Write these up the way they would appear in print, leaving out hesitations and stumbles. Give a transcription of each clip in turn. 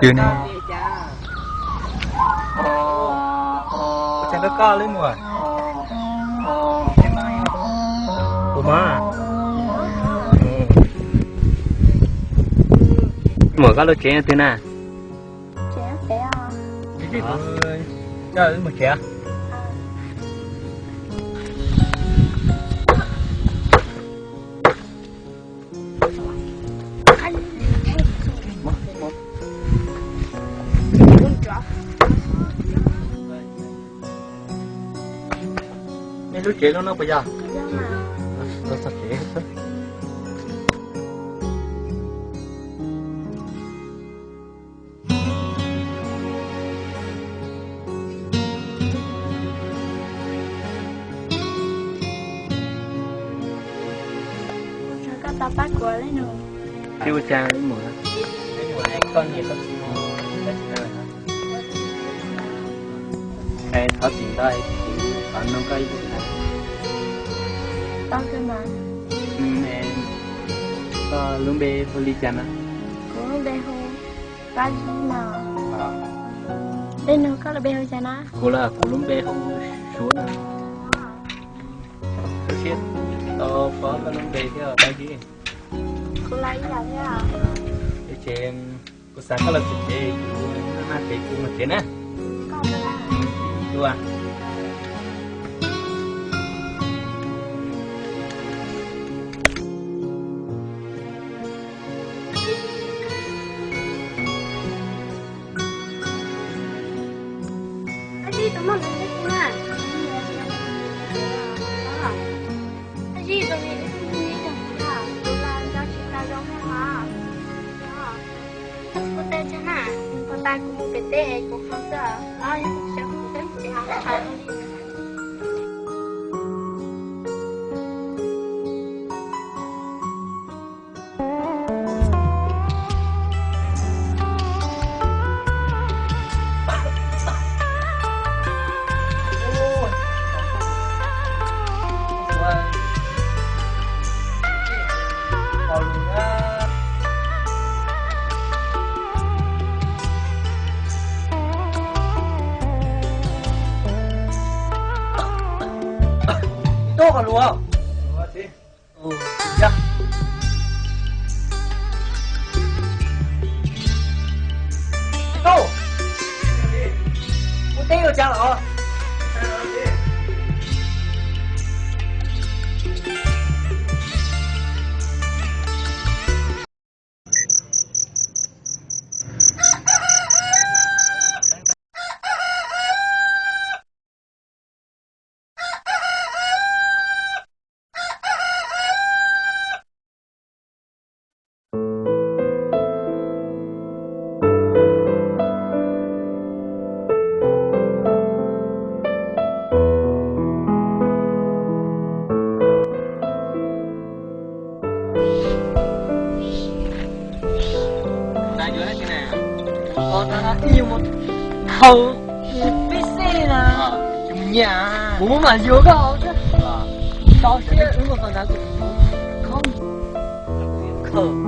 chưa nè chẳng có co lấy mùa của má mùa có lúc trẻ thế nào trẻ à cái chơi một trẻ lúc trẻ nó bây giờ nó sắp trẻ hết có tao bắt của lấy nữa tiêu trang lấy mùa con gì con cái tháo tiền đây còn nó cây tao cái mà em có luôn bê holy chana cũng luôn bê hôn ba gì nào đây nữa có là bê hôn chana cô là cô luôn bê hôn xuống tôi biết tao có luôn bê theo ba gì cô lấy gì vậy à để chị em cô sáng có lần chị nó thấy cô một tiếng á có là đúng à tụi mình đi thế nào? Cái gì tụi mình đi thế nào? Tụi là do chị ta giống hay mà? Có tên thế nào? Có tay cũng cái tên cũng không sợ. Ai cũng sẽ không biết chị học hay đi. Tốt còn đúng không? Ừ, chắc. Tốt. Một tí rồi chắc rồi. Yêu một thầu PC là trong nhà bố mà vô đâu chứ tao sẽ ứng một phần nào không không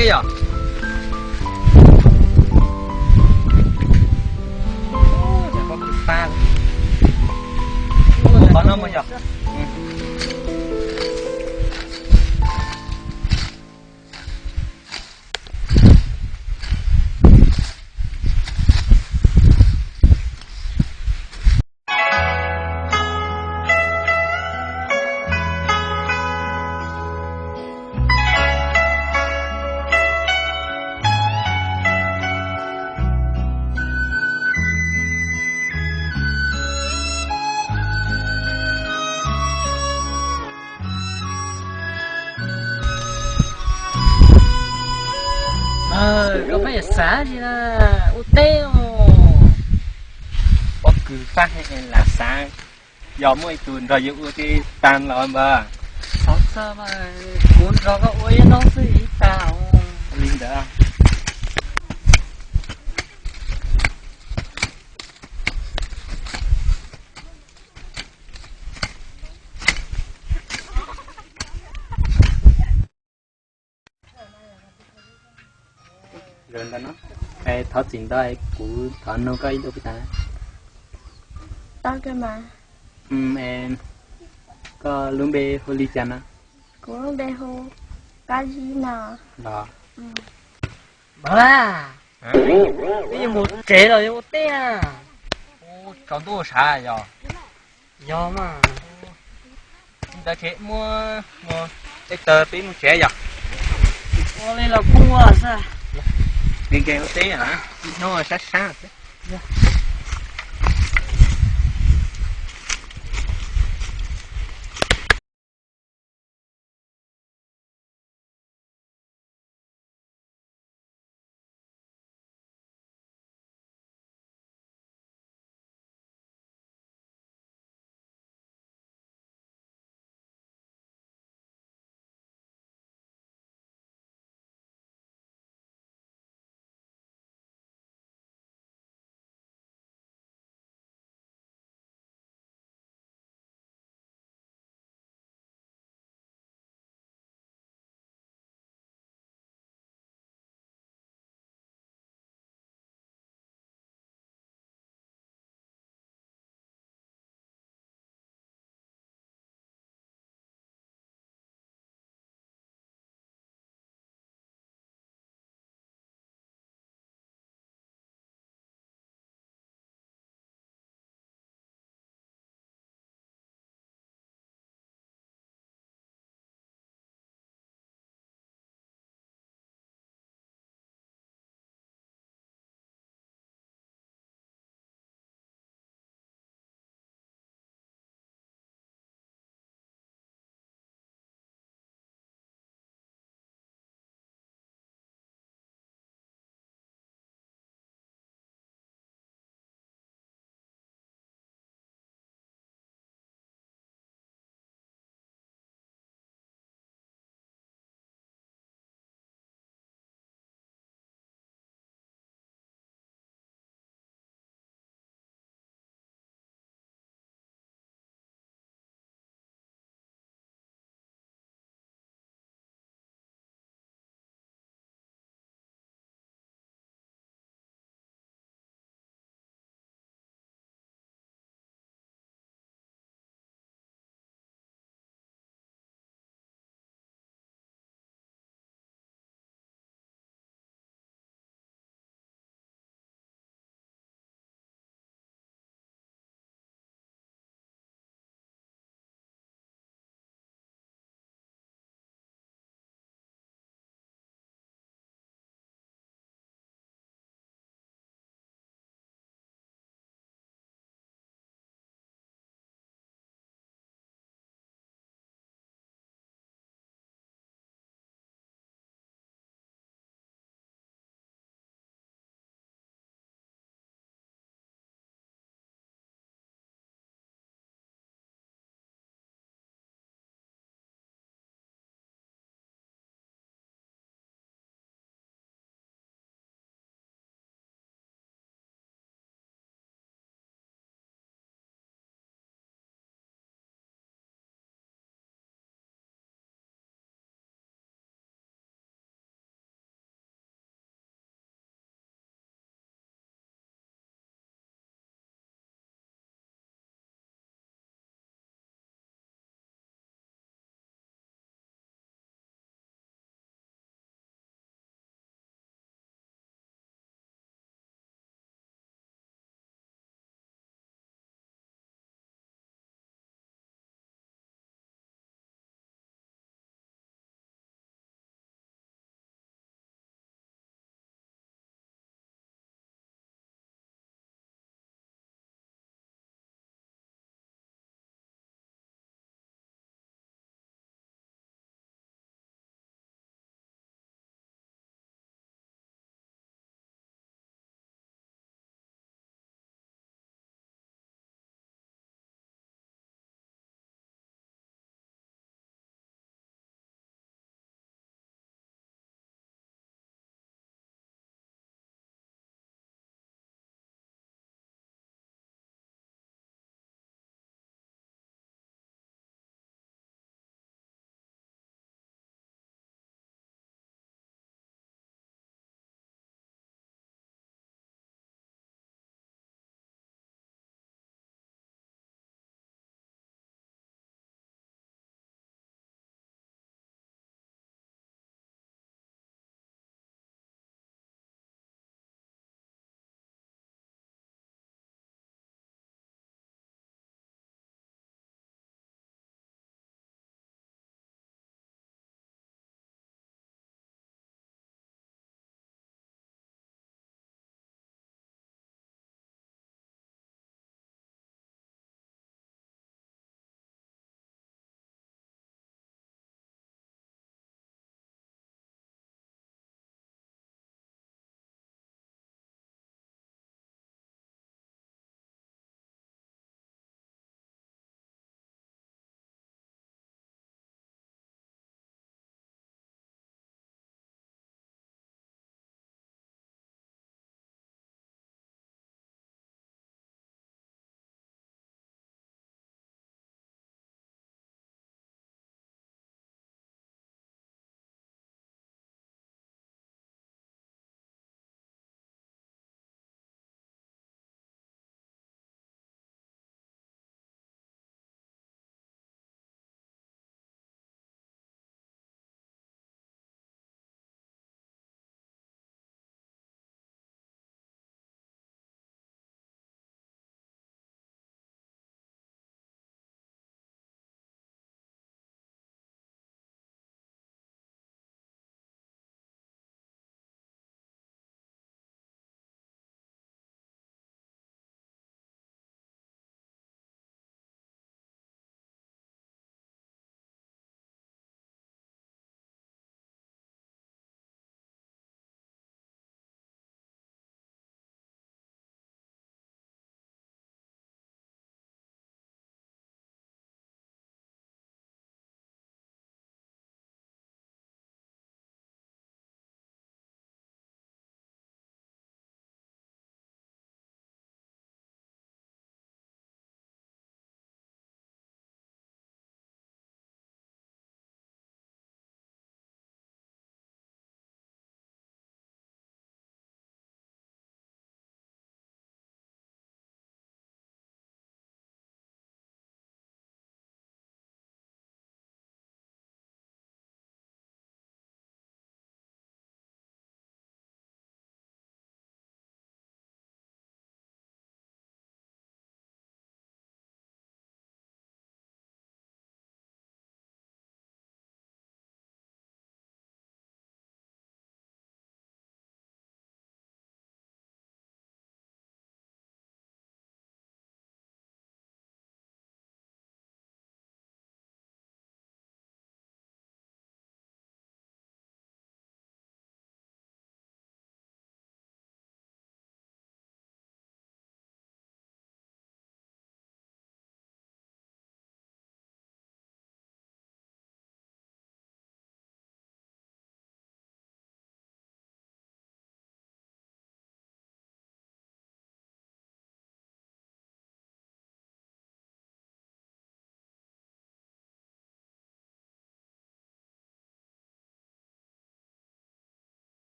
tế à chả có cái pha có nó mà nhở có phải xả gì là ô teo có cứ phát hay là sáng gió mới tuần rồi những cái tan là mà sao sao mà cuốn cho cái ôi nó gì tao linh đó rồi đó nó cái tháo chuyện đó của thọ nó có ý đâu ta tao cái mà em có luôn bê holy chana cũng lúc đây hô cái gì nào đó bà bây giờ một kể rồi ô teo còn tôi sao giờ do mà ta sẽ mua cái tờ tí một trẻ giờ ô đây là cua sao đi kêu tí hả nó sát sát